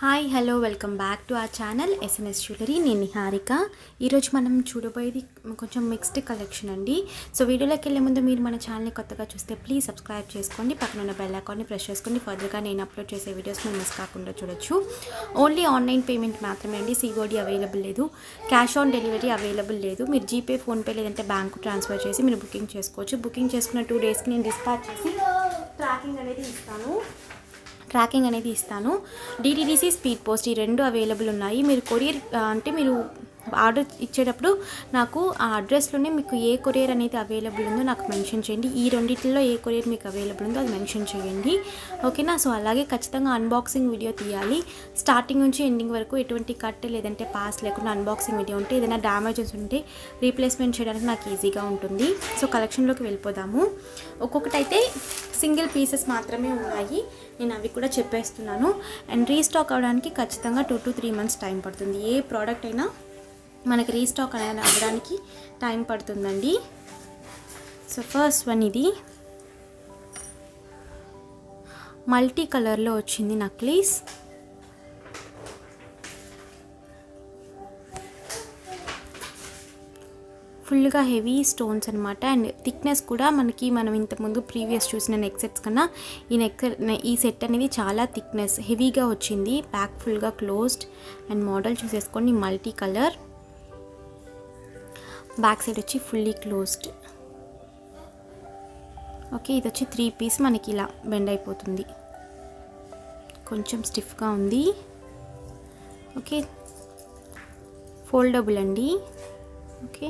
Hi hello welcome back to our channel SNS jewellery. నేను నిహారిక. ఈరోజు మనం చూడబోయేది కొంచెం మిక్స్డ్ కలెక్షన్ అండి. సో వీడియోలోకి వెళ్ళే ముందు మీరు మన ఛానల్ని కొత్తగా చూస్తే ప్లీజ్ సబ్స్క్రైబ్ చేసుకోండి, పక్కన ఉన్న బెల్ ఐకాన్ని ప్రెస్ చేసుకోండి. ఫర్దర్గా నేను అప్లోడ్ చేసే వీడియోస్ మీరు మిస్ కాకుండా చూడొచ్చు. ఓన్లీ ఆన్లైన్ పేమెంట్ మాత్రమే అండి. సిఓడి అవైలబుల్ లేదు, క్యాష్ ఆన్ డెలివరీ అవైలబుల్ లేదు. మీరు జీపే, ఫోన్పే లేదంటే బ్యాంకు ట్రాన్స్ఫర్ చేసి మీరు బుకింగ్ చేసుకోవచ్చు. బుకింగ్ చేసుకున్న 2 డేస్కి నేను డిస్పాచ్ చేసి ట్రాకింగ్ అనేది ఇస్తాను. డిటిడిసి, స్పీడ్ పోస్ట్ ఈ రెండు అవైలబుల్ ఉన్నాయి. మీరు కొరియర్ అంటే మీరు ఆర్డర్ ఇచ్చేటప్పుడు నాకు ఆ అడ్రస్లోనే మీకు ఏ కొరియర్ అనేది అవైలబుల్ ఉందో నాకు మెన్షన్ చేయండి. ఈ రెండింటిలో ఏ కొరియర్ మీకు అవైలబుల్ ఉందో అది మెన్షన్ చేయండి, ఓకేనా? సో అలాగే ఖచ్చితంగా అన్బాక్సింగ్ వీడియో తీయాలి. స్టార్టింగ్ నుంచి ఎండింగ్ వరకు ఎటువంటి కట్ లేదంటే పాస్ లేకుండా అన్బాక్సింగ్ వీడియో ఉంటే, ఏదైనా డ్యామేజెస్ ఉంటే రీప్లేస్మెంట్ చేయడానికి నాకు ఈజీగా ఉంటుంది. సో కలెక్షన్లోకి వెళ్ళిపోదాము. ఒక్కొక్కటైతే సింగిల్ పీసెస్ మాత్రమే ఉన్నాయి, నేను అవి కూడా చెప్పేస్తున్నాను. అండ్ రీస్టాక్ అవ్వడానికి ఖచ్చితంగా 2 to 3 months టైం పడుతుంది. ఏ ప్రోడక్ట్ అయినా మనకి రీస్టాక్ అనేది అవ్వడానికి టైం పడుతుందండి. సో ఫస్ట్ వన్ ఇది మల్టీ కలర్లో వచ్చింది నక్లీస్. ఫుల్గా హెవీ స్టోన్స్ అనమాట. అండ్ థిక్నెస్ కూడా మనం ఇంతకుముందు ప్రీవియస్ చూసిన నెక్ సెట్స్ కన్నా ఈ సెట్ అనేది చాలా థిక్నెస్ హెవీగా వచ్చింది. బ్యాక్ ఫుల్గా క్లోజ్డ్ అండ్ మోడల్ చూసేసుకోండి. మల్టీ కలర్, బ్యాక్ సైడ్ వచ్చి ఫుల్లీ క్లోజ్డ్. ఓకే, ఇది వచ్చి 3 పీస్ మనకి ఇలా బెండ్ అయిపోతుంది. కొంచెం స్టిఫ్గా ఉంది. ఓకే, ఫోల్డబుల్ అండి. ఓకే,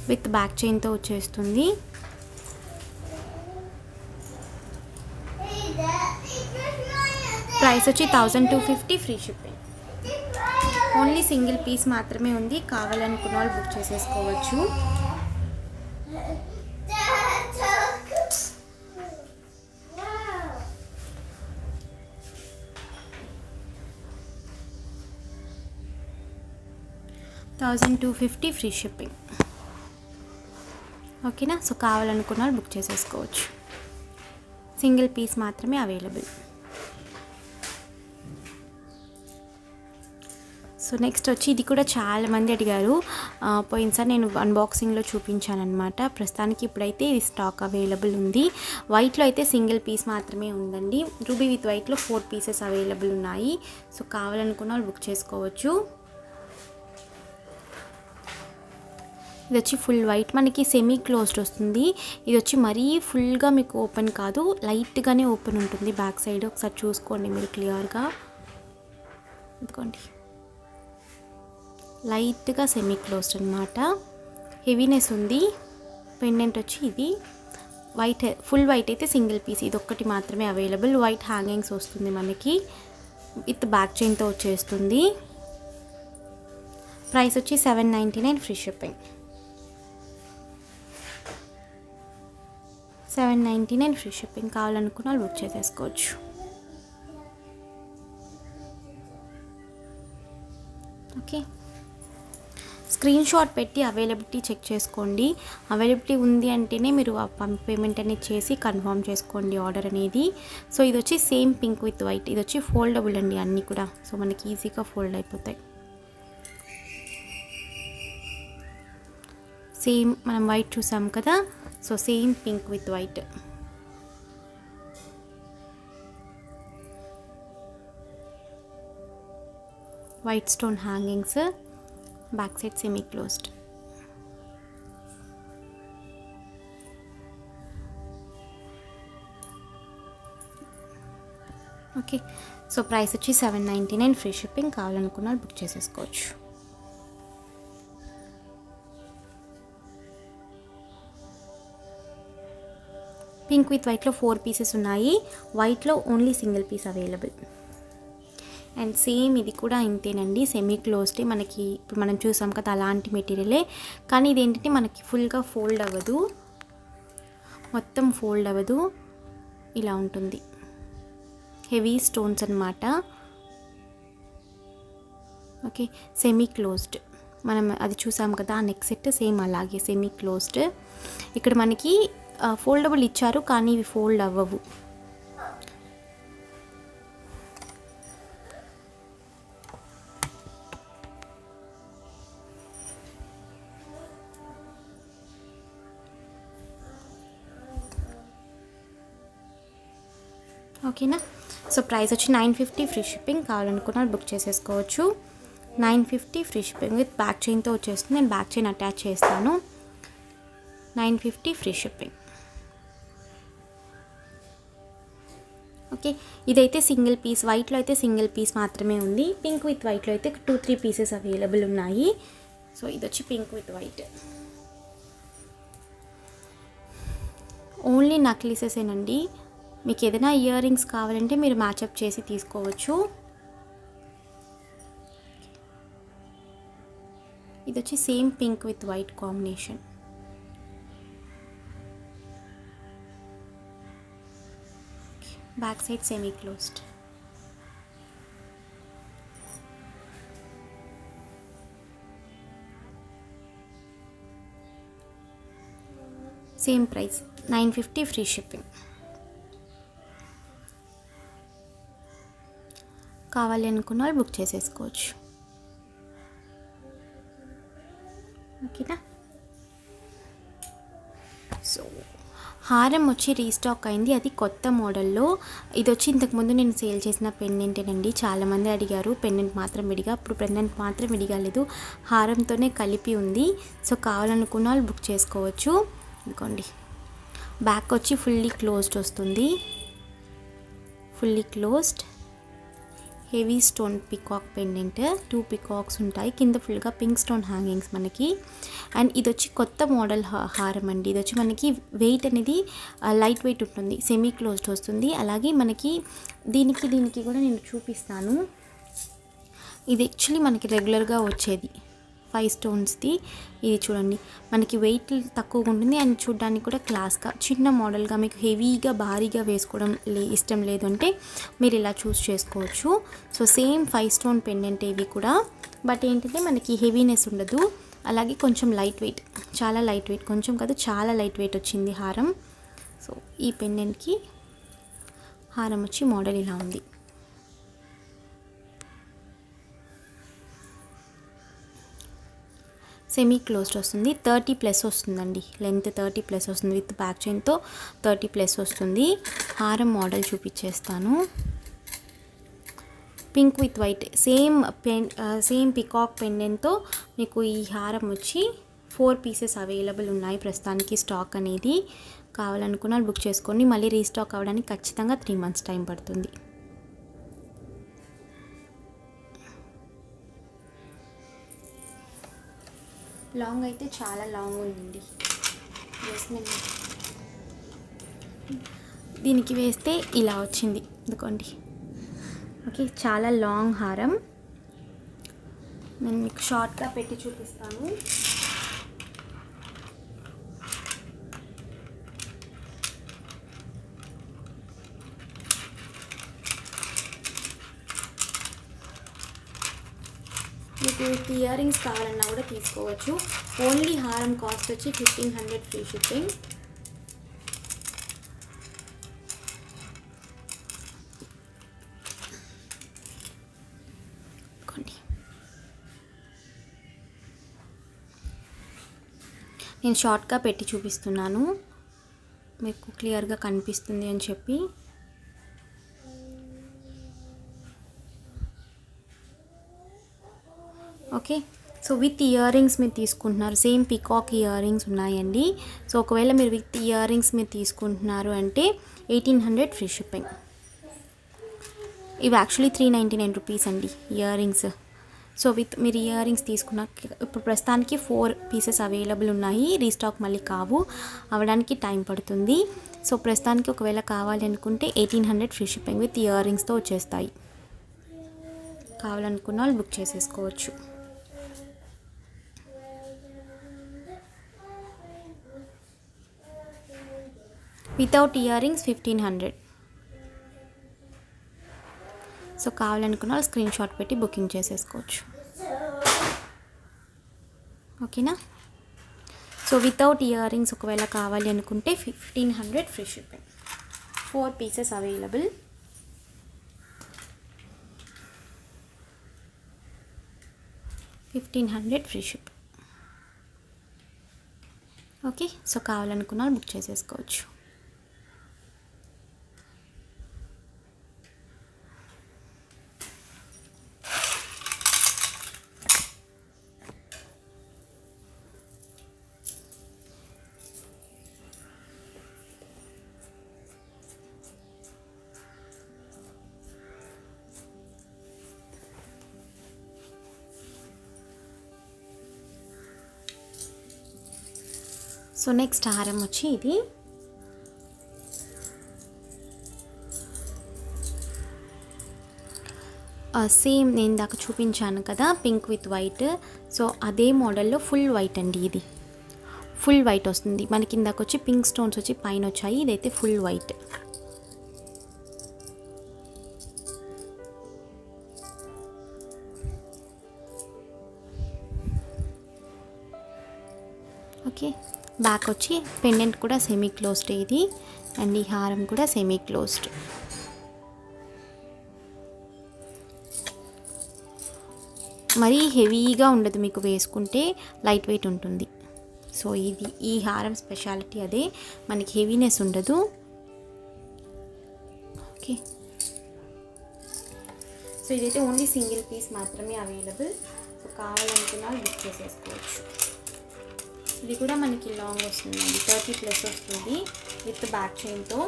విత్ బ్యాక్ చైన్తో వచ్చేస్తుంది. ప్రైస్ వచ్చి 1250, free shipping. Only single piece మాత్రమే ఉంది. కావాలనుకున్న వాళ్ళు బుక్ చేసేసుకోవచ్చు. $1250 ఫ్రీ షిప్పింగ్, ఓకేనా? సో కావాలనుకున్న వాళ్ళు బుక్ చేసేసుకోవచ్చు. సింగిల్ పీస్ మాత్రమే అవైలబుల్. సో నెక్స్ట్ వచ్చి ఇది కూడా చాలామంది అడిగారు. పోయినసారి నేను అన్బాక్సింగ్లో చూపించాను అనమాట. ప్రస్తుతానికి ఇప్పుడైతే ఇది స్టాక్ అవైలబుల్ ఉంది. వైట్లో అయితే సింగిల్ పీస్ మాత్రమే ఉందండి. రూబీ విత్ వైట్లో 4 పీసెస్ అవైలబుల్ ఉన్నాయి. సో కావాలనుకున్న వాళ్ళు బుక్ చేసుకోవచ్చు. ఇది వచ్చి ఫుల్ వైట్, మనకి సెమీ క్లోజ్డ్ వస్తుంది. ఇది వచ్చి మరీ ఫుల్గా మీకు ఓపెన్ కాదు, లైట్గానే ఓపెన్ ఉంటుంది బ్యాక్ సైడ్. ఒకసారి చూసుకోండి మీరు క్లియర్గా. ఇదిగోండి, లైట్గా సెమీ క్లోజ్డ్ అనమాట. హెవీనెస్ ఉంది. పెండెంట్ వచ్చి ఇది వైట్, ఫుల్ వైట్ అయితే సింగిల్ పీస్ ఇది ఒక్కటి మాత్రమే అవైలబుల్. వైట్ హ్యాంగింగ్స్ వస్తుంది మనకి, విత్ బ్యాక్ చైన్తో వచ్చేస్తుంది. ప్రైస్ వచ్చి $799, ఫ్రీ షిప్పింగ్. $799 free shipping. కావాలనుకున్న వాళ్ళు బుక్ చేసేసుకోవచ్చు. ఓకే, స్క్రీన్ షాట్ పెట్టి అవైలబిలిటీ చెక్ చేసుకోండి. అవైలబిలిటీ ఉంది అంటేనే మీరు పేమెంట్ అనేది చేసి కన్ఫర్మ్ చేసుకోండి ఆర్డర్ అనేది. సో ఇది వచ్చి సేమ్ పింక్ విత్ వైట్. ఇది వచ్చి ఫోల్డబుల్ అండి అన్నీ కూడా. సో మనకి ఈజీగా ఫోల్డ్ అయిపోతాయి. సేమ్ మనం వైట్ చూసాం కదా, so same pink with white. White stone hangings, back side semi closed. Okay, so price వచ్చి $799, ఫ్రీ షిప్పింగ్. కావాలనుకున్న బుక్ చేసేసుకోవచ్చు. పింక్ విత్ వైట్లో 4 పీసెస్ ఉన్నాయి. వైట్లో only single piece available. And same ఇది కూడా ఇంతేనండి, సెమీ క్లోజ్డ్. మనకి ఇప్పుడు మనం చూసాం కదా అలాంటి మెటీరియలే, కానీ ఇదేంటంటే మనకి ఫుల్గా ఫోల్డ్ అవ్వదు, మొత్తం ఫోల్డ్ అవ్వదు, ఇలా ఉంటుంది. హెవీ స్టోన్స్ అనమాట. Okay, semi closed. మనం అది చూసాం కదా నెక్ సెట్ సేమ్ అలాగే సెమీ క్లోజ్డ్. ఇక్కడ మనకి ఫోల్డబుల్ ఇచ్చారు కానీ ఇవి ఫోల్డ్ అవ్వవు. ఓకేనా. సో ప్రైస్ వచ్చి 950 ఫ్రీ షిప్పింగ్. కావాలనుకున్న బుక్ చేసేసుకోవచ్చు. 950 ఫ్రీ షిప్పింగ్ విత్ బ్యాక్ చైన్తో వచ్చేస్తుంది. నేను బ్యాక్ చైన్ అటాచ్ చేస్తాను. 950 ఫ్రీ షిప్పింగ్. ఓకే, ఇదైతే సింగిల్ పీస్. వైట్లో అయితే సింగిల్ పీస్ మాత్రమే ఉంది. పింక్ విత్ వైట్లో అయితే 2-3 పీసెస్ అవైలబుల్ ఉన్నాయి. సో ఇది వచ్చి పింక్ విత్ వైట్. ఓన్లీ నక్లీసెసేనండి. మీకు ఏదైనా ఇయర్ రింగ్స్ కావాలంటే మీరు మ్యాచప్ చేసి తీసుకోవచ్చు. ఇది వచ్చి same pink with white combination. Back side semi closed. Same price 950 free shipping. కావాలి అనుకున్న వాళ్ళు బుక్ చేసేసుకోవచ్చు. ఓకేనా. సో హారం వచ్చి రీస్టాక్ అయింది. అది కొత్త మోడల్లో. ఇది వచ్చి ఇంతకుముందు నేను సేల్ చేసిన పెండెంటేనండి. చాలామంది అడిగారు పెండెంట్ మాత్రం విడిగా. ఇప్పుడు పెండెంట్ మాత్రం విడిగా లేదు, హారంతోనే కలిపి ఉంది. సో కావాలనుకున్న వాళ్ళు బుక్ చేసుకోవచ్చు. ఇదిగోండి, బ్యాక్ వచ్చి ఫుల్లీ క్లోజ్డ్ వస్తుంది. Fully closed heavy stone peacock pendant. 2 peacocks ఉంటాయి. కింద ఫుల్గా పింక్ స్టోన్ హ్యాంగింగ్స్ మనకి. అండ్ ఇది వచ్చి కొత్త మోడల్ హారం అండి. ఇది వచ్చి మనకి వెయిట్ అనేది లైట్ వెయిట్ ఉంటుంది. సెమీ క్లోజ్డ్ వస్తుంది. అలాగే మనకి దీనికి కూడా నేను చూపిస్తాను. ఇది యాక్చువల్లీ మనకి రెగ్యులర్గా వచ్చేది 5 స్టోన్స్ది. ఇది చూడండి, మనకి వెయిట్ తక్కువగా ఉంటుంది అండ్ చూడడానికి కూడా క్లాస్గా చిన్న మోడల్గా. మీకు హెవీగా భారీగా వేసుకోవడం ఇష్టం లేదు అంటే మీరు ఇలా చూస్ చేసుకోవచ్చు. సో సేమ్ 5 స్టోన్ పెండెంట్ ఇవి కూడా. బట్ ఏంటంటే మనకి హెవీనెస్ ఉండదు. అలాగే కొంచెం లైట్ వెయిట్, చాలా లైట్ వెయిట్, కొంచెం కాదు చాలా లైట్ వెయిట్ వచ్చింది హారం. సో ఈ పెండెంట్కి హారం వచ్చి మోడల్ ఇలా ఉంది. సెమీ క్లోజ్డ్ వస్తుంది. 30+ వస్తుందండి లెంత్. 30+ వస్తుంది. విత్ బ్యాక్ చైన్తో 30+ వస్తుంది. హారం మోడల్ చూపించేస్తాను. Pink with white same peacock పెండెంట్తో మీకు ఈ హారం వచ్చి 4 పీసెస్ అవైలబుల్ ఉన్నాయి ప్రస్తుతానికి. స్టాక్ అనేది కావాలనుకున్న బుక్ చేసుకోండి. మళ్ళీ రీస్టాక్ అవ్వడానికి ఖచ్చితంగా 3 months టైం పడుతుంది. లాంగ్ అయితే చాలా లాంగ్ ఉందండి. దీనికి వేస్తే ఇలా వచ్చింది ఎందుకోండి. ఓకే, చాలా లాంగ్ హారం. నేను మీకు షార్ట్గా పెట్టి చూపిస్తాను. మీకు ఇయర్ రింగ్స్ కావాలన్నా కూడా తీసుకోవచ్చు. ఓన్లీ హారం కాస్ట్ వచ్చి 1500 ఫ్రీ షిప్పింగ్. నేను షార్ట్గా పెట్టి చూపిస్తున్నాను, మీకు క్లియర్గా కనిపిస్తుంది అని చెప్పి. Okay, so with ear rings మీరు తీసుకుంటున్నారు. సేమ్ పికాక్ ఇయర్ రింగ్స్ ఉన్నాయండి. సో ఒకవేళ మీరు విత్ ఇయర్ రింగ్స్ మీరు తీసుకుంటున్నారు అంటే 1800 ఫ్రీ షిప్పింగ్. ఇవి యాక్చువల్లీ 399 రూపీస్ అండి ఇయర్ రింగ్స్. సో విత్ మీరు ఇయర్ రింగ్స్ తీసుకున్న ఇప్పుడు ప్రస్తుతానికి 4 పీసెస్ అవైలబుల్ ఉన్నాయి. రీస్టాక్ మళ్ళీ కావు, అవ్వడానికి టైం పడుతుంది. సో ప్రస్తుతానికి ఒకవేళ కావాలి అనుకుంటే 1800 ఫ్రీ షిప్పింగ్ విత్ ఇయర్ రింగ్స్తో వచ్చేస్తాయి. కావాలనుకున్న వాళ్ళు బుక్ చేసేసుకోవచ్చు. Without ear rings 1500. సో కావాలనుకున్న వాళ్ళు స్క్రీన్ షాట్ పెట్టి బుకింగ్ చేసేసుకోవచ్చు. ఓకేనా. So so without ear rings ఒకవేళ కావాలి అనుకుంటే 1500 free shipping. 4 pieces available. $1500 free ship. Okay, so కావాలనుకున్న బుక్ చేసేసుకోవచ్చు. సో నెక్స్ట్ హారం వచ్చి ఇది సేమ్ నేను ఇందాక చూపించాను కదా పింక్ విత్ వైట్. సో అదే మోడల్లో ఫుల్ వైట్ అండి. ఇది ఫుల్ వైట్ వస్తుంది మనకి. ఇందాక వచ్చి పింక్ స్టోన్స్ వచ్చి పైన వచ్చాయి, ఇదైతే ఫుల్ వైట్. ఓకే, బ్యాక్ వచ్చి పెండెంట్ కూడా సెమీ క్లోజ్డ్ ఇది, అండ్ ఈ హారం కూడా సెమీ క్లోజ్డ్. మరీ హెవీగా ఉండదు, మీకు వేసుకుంటే లైట్ వెయిట్ ఉంటుంది. సో ఇది ఈ హారం స్పెషాలిటీ అదే, మనకి హెవీనెస్ ఉండదు. ఓకే, సో ఇదైతే ఓన్లీ సింగిల్ పీస్ మాత్రమే అవైలబుల్. సో కావాలనుకున్నా బుక్ చేసేసుకోవచ్చు. ఇది కూడా మనకి లాంగ్ వస్తుందండి, 30+ వస్తుంది విత్ బ్యాక్ చైన్తో.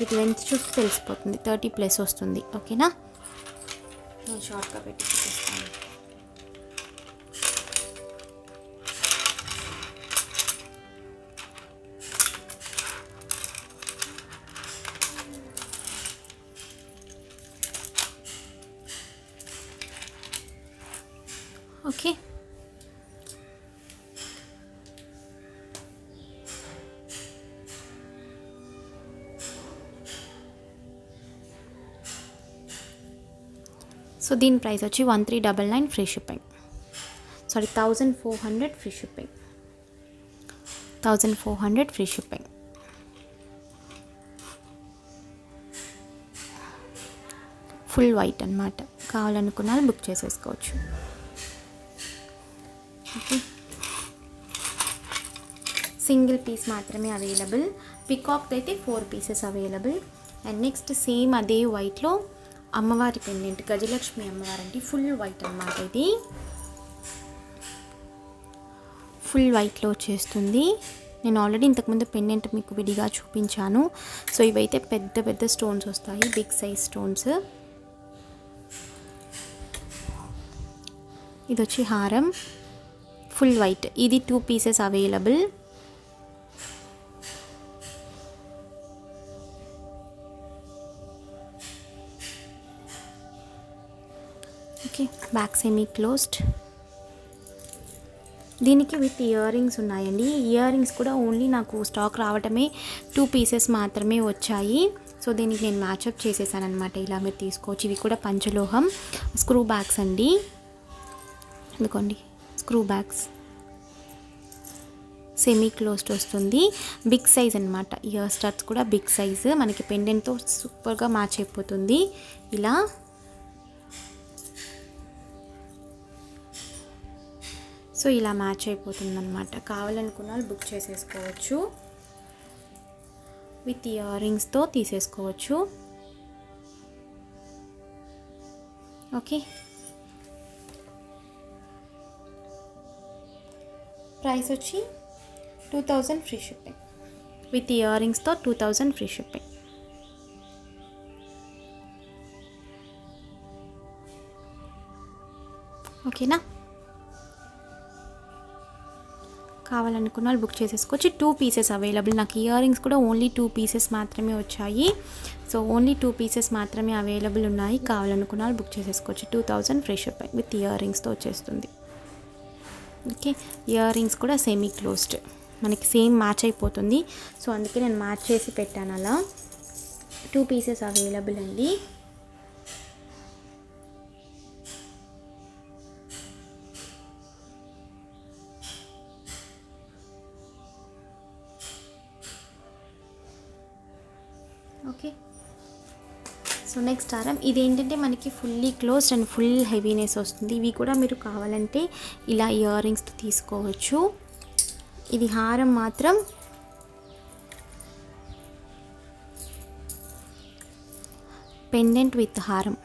ఇది లెంత్ చూస్తే తెలిసిపోతుంది, 30+ వస్తుంది. ఓకేనా, నేను షార్ట్గా పెట్టి చూపిస్తాను. ఓకే, సో దీని ప్రైస్ వచ్చి 1399 free shipping. Sorry 1400 free shipping. 1400 free shipping. Full white అన్నమాట. కావాలనుకున్న బుక్ చేసేసుకోవచ్చు. ఓకే, సింగిల్ పీస్ మాత్రమే అవైలబుల్. పికాక్ అయితే 4 pieces available. And next same అదే వైట్లో అమ్మవారి పెండెంట్, గజలక్ష్మి అమ్మవారు అంటే ఫుల్ వైట్ అన్నమాట. ఇది ఫుల్ వైట్లో వచ్చేస్తుంది. నేను ఆల్రెడీ ఇంతకుముందు పెండెంట్ మీకు విడిగా చూపించాను. సో ఇవైతే పెద్ద పెద్ద స్టోన్స్ వస్తాయి, బిగ్ సైజ్ స్టోన్స్. ఇది వచ్చి హారం ఫుల్ వైట్. ఇది 2 pieces available. Okay, back semi closed. దీనికి విత్ ఇయర్ రింగ్స్ ఉన్నాయండి. ఇయర్ రింగ్స్ కూడా ఓన్లీ నాకు స్టాక్ రావటమే 2 పీసెస్ మాత్రమే వచ్చాయి. సో దీనికి నేను మ్యాచప్ చేసేసాను అనమాట. ఇలా మీరు తీసుకోవచ్చు. ఇవి కూడా పంచలోహం స్క్రూ బ్యాగ్స్ అండి. ఎందుకోండి, స్క్రూ బ్యాగ్స్ సెమీ క్లోజ్డ్ వస్తుంది. బిగ్ సైజ్ అనమాట. ఇయర్ స్టడ్స్ కూడా బిగ్ సైజ్. మనకి పెండెంట్తో సూపర్గా మ్యాచ్ అయిపోతుంది. ఇలా సో ఇలా మ్యాచ్ అయిపోతుంది అనమాట. కావాలనుకున్న వాళ్ళు బుక్ చేసేసుకోవచ్చు. విత్ ఇయర్ రింగ్స్తో తీసేసుకోవచ్చు. ఓకే, ప్రైస్ వచ్చి 2000 ఫ్రీ షిప్పింగ్. విత్ ఇయర్ రింగ్స్తో 2000 ఫ్రీ షిప్పింగ్. ఓకేనా, కావాలనుకున్న వాళ్ళు బుక్ చేసేసుకోవచ్చు. 2 పీసెస్ అవైలబుల్. నాకు ఇయర్ రింగ్స్ కూడా ఓన్లీ 2 పీసెస్ మాత్రమే వచ్చాయి. సో ఓన్లీ 2 పీసెస్ మాత్రమే అవైలబుల్ ఉన్నాయి. కావాలనుకున్న వాళ్ళు బుక్ చేసేసుకోవచ్చు. 2000 ఫ్రీ షిప్పింగ్ విత్ ఇయర్ రింగ్స్తో వచ్చేస్తుంది. ఓకే, ఇయర్ రింగ్స్ కూడా సెమీ క్లోజ్డ్, మనకి సేమ్ మ్యాచ్ అయిపోతుంది. సో అందుకే నేను మ్యాచ్ చేసి పెట్టాను అలా. 2 పీసెస్ అవైలబుల్ అండి. ఓకే. సో నెక్స్ట్ హారం ఇదేంటంటే మనకి fully closed and full heaviness వస్తుంది. ఇవి కూడా మీరు కావాలంటే ఇలా ఇయర్ రింగ్స్ తీసుకోవచ్చు. ఇది హారం మాత్రం పెండెంట్ విత్ హారం.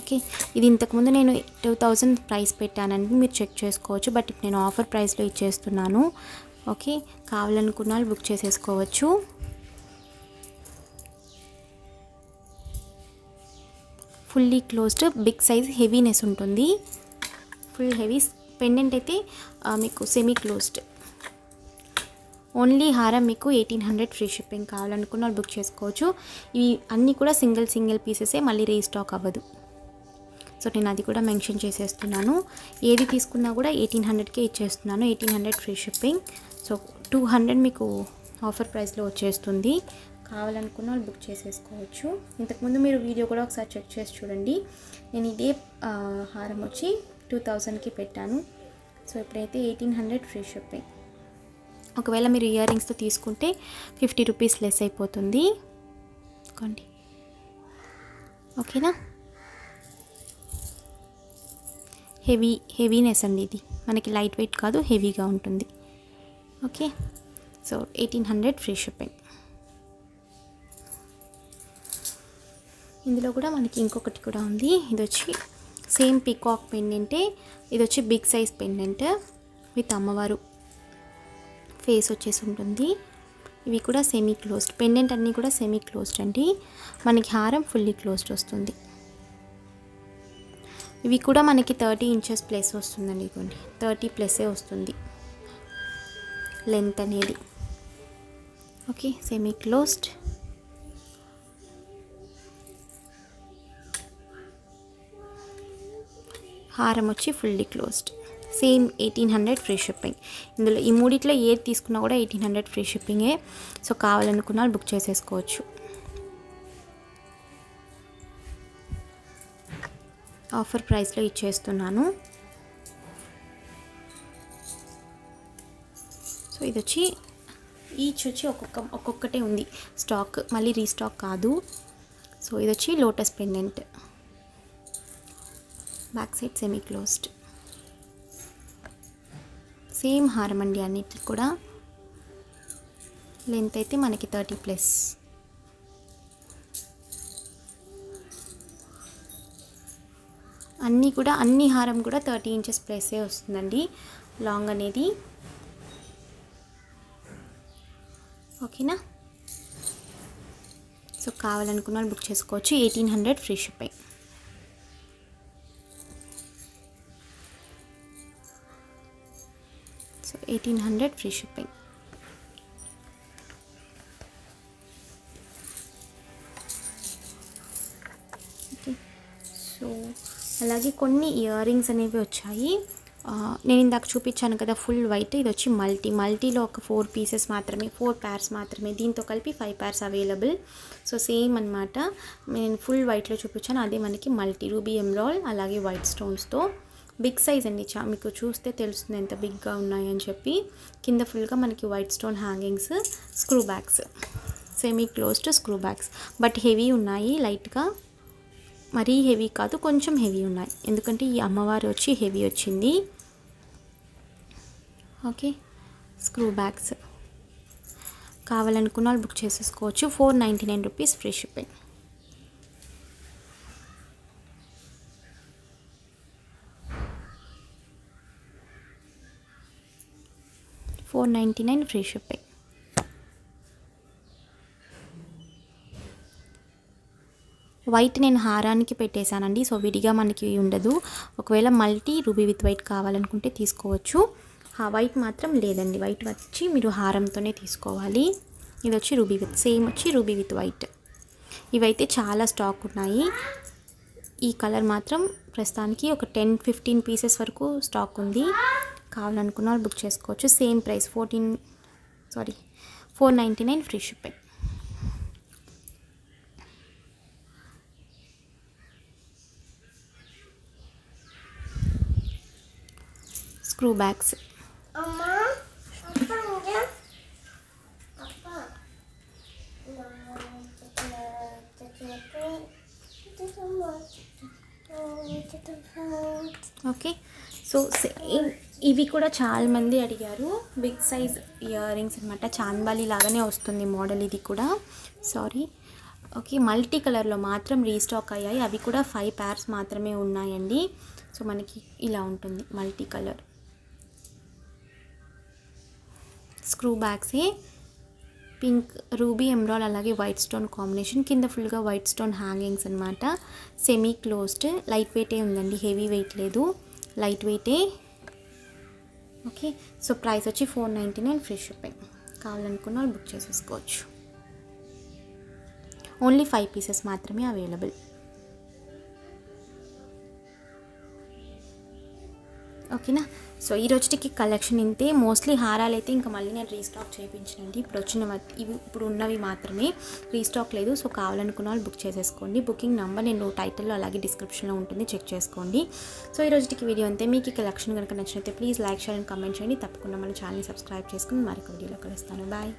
ఓకే, ఇది ఇంతకుముందు నేను 2000 ప్రైస్ పెట్టానండి, మీరు చెక్ చేసుకోవచ్చు. బట్ ఇప్పుడు నేను ఆఫర్ ప్రైస్లో ఇచ్చేస్తున్నాను. ఓకే, కావాలనుకున్న వాళ్ళు బుక్ చేసేసుకోవచ్చు. Fully closed, big size, heaviness ఉంటుంది. ఫుల్ హెవీ పెండెంట్ అయితే మీకు సెమీ క్లోజ్డ్. ఓన్లీ హారం మీకు 1800 ఫ్రీ షిప్పింగ్. కావాలనుకున్న వాళ్ళు బుక్ చేసుకోవచ్చు. ఇవి అన్నీ కూడా సింగిల్ పీసెసే, మళ్ళీ రీస్టాక్ అవ్వదు. సో నేను అది కూడా మెన్షన్ చేసేస్తున్నాను. ఏది తీసుకున్నా కూడా 1800కే ఇచ్చేస్తున్నాను. 1800 ఫ్రీ షిప్పింగ్. సో 200 మీకు ఆఫర్ ప్రైస్లో వచ్చేస్తుంది. కావాలనుకున్న వాళ్ళు బుక్ చేసేసుకోవచ్చు. ఇంతకుముందు మీరు వీడియో కూడా ఒకసారి చెక్ చేసి చూడండి. నేను ఇదే హారం వచ్చి 2000కి పెట్టాను. సో ఇప్పుడైతే 1800 ఫ్రీ షిప్పింగ్. ఒకవేళ మీరు ఇయర్ రింగ్స్తో తీసుకుంటే 50 రూపీస్ లెస్ అయిపోతుంది. కొండి, ఓకేనా. హెవీనెస్ అండి, ఇది మనకి లైట్ వెయిట్ కాదు, హెవీగా ఉంటుంది. Okay, so 1800 free shipping. ఇందులో కూడా మనకి ఇంకొకటి కూడా ఉంది. ఇది వచ్చి సేమ్ పీకాక్ పెండెంటే. ఇది వచ్చి బిగ్ సైజ్ పెండెంట్ విత్ అమ్మవారు ఫేస్ వచ్చేసి ఉంటుంది. ఇవి కూడా సెమీ క్లోజ్డ్ పెండెంట్, అన్నీ కూడా సెమీ క్లోజ్డ్ అండి. మనకి హారం ఫుల్లీ క్లోజ్డ్ వస్తుంది. ఇవి కూడా మనకి 30 ఇంచెస్ ప్లస్ వస్తుందండి. ఇదిగోండి 30 ప్లస్సే వస్తుంది లెంత్ అనేది. Okay, semi closed. హారం వచ్చి fully closed. Same 1800 free shipping. ఇందులో ఈ మూడిట్లో ఏది తీసుకున్నా కూడా 1800 ఫ్రీ షిప్పింగే. సో కావాలనుకున్న వాళ్ళు బుక్ చేసేసుకోవచ్చు. ఆఫర్ ప్రైస్లో ఇచ్చేస్తున్నాను. సో ఇది వచ్చి ఈచ్ వచ్చి ఒక్కొక్కటే ఉంది స్టాక్, మళ్ళీ రీస్టాక్ కాదు. సో ఇది వచ్చి lotus pendant, back side semi closed. Same హారం అండి అన్నిటికి కూడా. లెంత్ అయితే మనకి 30 ప్లస్. అన్ని హారం కూడా 30 ఇంచెస్ ప్లస్సే వస్తుందండి లాంగ్ అనేది. ఓకేనా. సో కావాలనుకున్న వాళ్ళు బుక్ చేసుకోవచ్చు. 1800 free shipping. So 1800 free shipping. Okay, so అలాగే కొన్ని ఇయర్ రింగ్స్ అనేవి వచ్చాయి. నేను ఇందాక చూపించాను కదా ఫుల్ వైట్, ఇది వచ్చి మల్టీలో ఒక 4 పీసెస్ మాత్రమే, 4 పేర్స్ మాత్రమే. దీంతో కలిపి 5 పేర్స్ అవైలబుల్. సో సేమ్ అనమాట, నేను ఫుల్ వైట్లో చూపించాను, అదే మనకి మల్టీ రూబీ ఎమరాల్డ్ అలాగే వైట్ స్టోన్స్తో. బిగ్ సైజ్ అండి, మీకు చూస్తే తెలుస్తుంది ఎంత బిగ్గా ఉన్నాయని చెప్పి. కింద ఫుల్గా మనకి white stone hangings, screw bags, semi closed screw bags. But heavy ఉన్నాయి, లైట్గా మరీ హెవీ కాదు, కొంచెం హెవీ ఉన్నాయి. ఎందుకంటే ఈ అమ్మవారు వచ్చి హెవీ వచ్చింది. Okay, screw bags. కావాలనుకున్న వాళ్ళు బుక్ చేసేసుకోవచ్చు. 499 rupees free shipping. $499 free shipping. White నేను హారానికి పెట్టేశానండి, సో విడిగా మనకి ఉండదు. ఒకవేళ మల్టీ రూబీ విత్ వైట్ కావాలనుకుంటే తీసుకోవచ్చు. వైట్ మాత్రం లేదండి, వైట్ వచ్చి మీరు హారంతోనే తీసుకోవాలి. ఇది వచ్చి రూబీ విత్, సేమ్ వచ్చి రూబీ విత్ వైట్. ఇవైతే చాలా స్టాక్ ఉన్నాయి. ఈ కలర్ మాత్రం ప్రస్తుతానికి ఒక 10-15 పీసెస్ వరకు స్టాక్ ఉంది. కావాలనుకున్న వాళ్ళు బుక్ చేసుకోవచ్చు. Same price 499 free shipping. Screw bags. Okay. So same ఇవి కూడా చాలామంది అడిగారు. బిగ్ సైజ్ ఇయర్ రింగ్స్ అనమాట. చాంద్బాలి లాగానే వస్తుంది మోడల్ ఇది కూడా. సారీ. ఓకే, మల్టీ కలర్లో మాత్రం రీస్టాక్ అయ్యాయి. అవి కూడా 5 pairs మాత్రమే ఉన్నాయండి. సో మనకి ఇలా ఉంటుంది మల్టీ కలర్. స్క్రూ బ్యాగ్సే, పింక్ రూబీ ఎమ్రాల్ అలాగే వైట్ స్టోన్ కాంబినేషన్. కింద ఫుల్గా వైట్ స్టోన్ హ్యాంగింగ్స్ అనమాట. సెమీ క్లోజ్డ్, లైట్ వెయిటే ఉందండి, హెవీ వెయిట్ లేదు, లైట్ వెయిటే. ఓకే, సో ప్రైస్ వచ్చి 499 ఫ్రీ షిప్పింగ్. కావాలనుకున్న వాళ్ళు బుక్ చేసేసుకోవచ్చు. ఓన్లీ 5 pieces మాత్రమే అవైలబుల్. ఓకేనా. సో ఈ రోజుకి కలెక్షన్ ఇంతే. మోస్ట్లీ హారాలు అయితే ఇంకా మళ్ళీ నేను రీస్టాక్ చేయించానండి. ఇవి ఇప్పుడు ఉన్నవి మాత్రమే, రీస్టాక్ లేదు. సో కావాలనుకున్న వాళ్ళు బుక్ చేసేసుకోండి. బుకింగ్ నెంబర్ నేను టైటిల్లో అలాగే డిస్క్రిప్షన్లో ఉంటుంది, చెక్ చేసుకోండి. సో ఈ రోజుకి వీడియో అంతే. మీకు ఈ కలెక్షన్ కనుక నచ్చినైతే please like, share and comment చేయండి. తప్పకుండా మన ఛానల్ని సబ్స్క్రైబ్ చేసుకుని మరొక వీడియోలో కలుస్తాను. బాయ్.